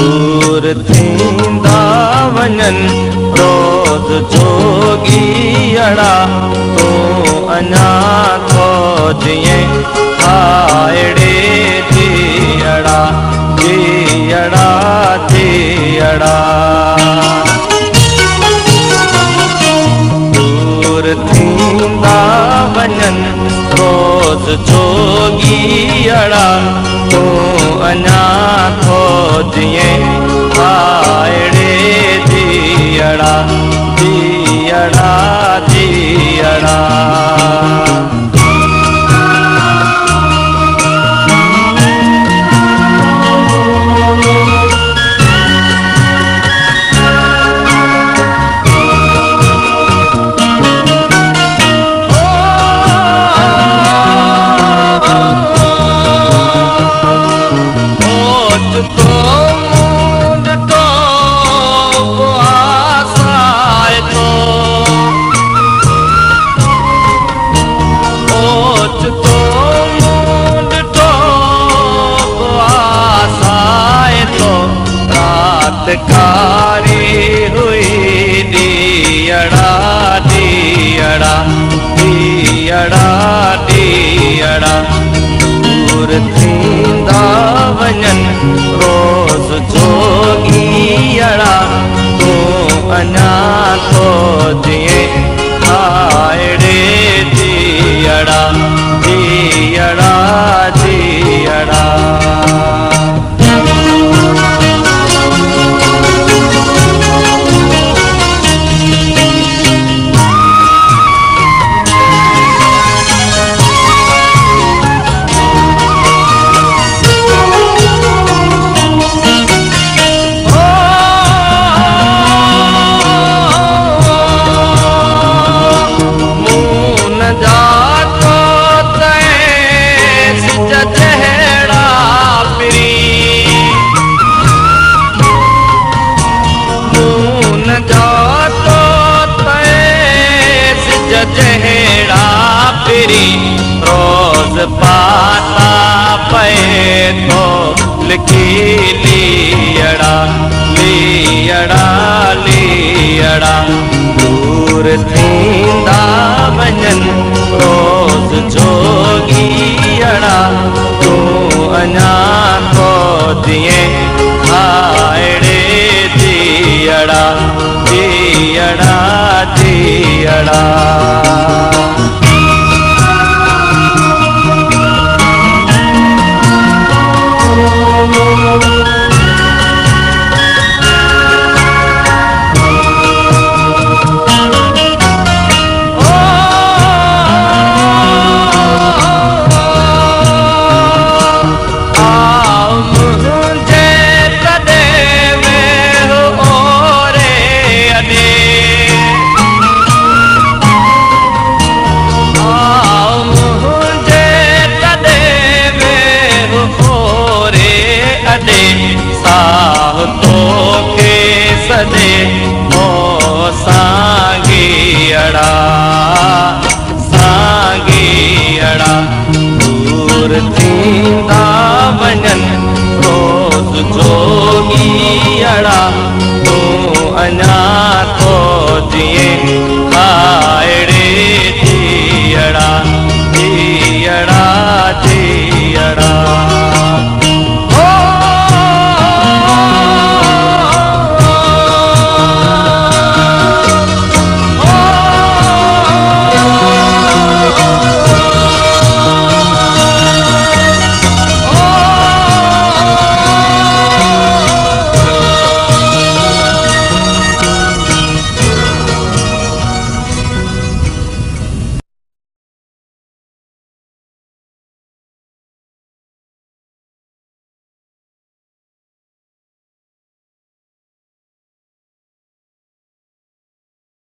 दूर थींदा वञनि रोज़ जोगीअड़ा तू अञा थो जीअं हायड़े जीअड़ा जीअड़ा जीअड़ा दूर थींदा वञनि रोज़ जोगीअड़ा तू अञा थो जीअं हायड़े जीअड़ा जीअड़ा जीअड़ा कारी हुई दियड़ा दियड़ा दियड़ा दियड़ा दूर थींदा वञनि रोज़ जोगीअड़ा तू अञा थो जीअं हायड़े दियड़ा दियड़ा दियड़ा जहेड़ा फिरी रोज़ पाता पे तो लिखी लियड़ा लियड़ा लियड़ा दूर थींदा वञनि रोज़ जोगीअड़ा तू अञा थो जीअं हायड़े जीअड़ा जीअड़ा जीअड़ा साह तो के सदे ओ सांगीअड़ा सांगीअड़ा दूर थींदा वञनि रोज़ जोगीअड़ा तू अञा थो जीअं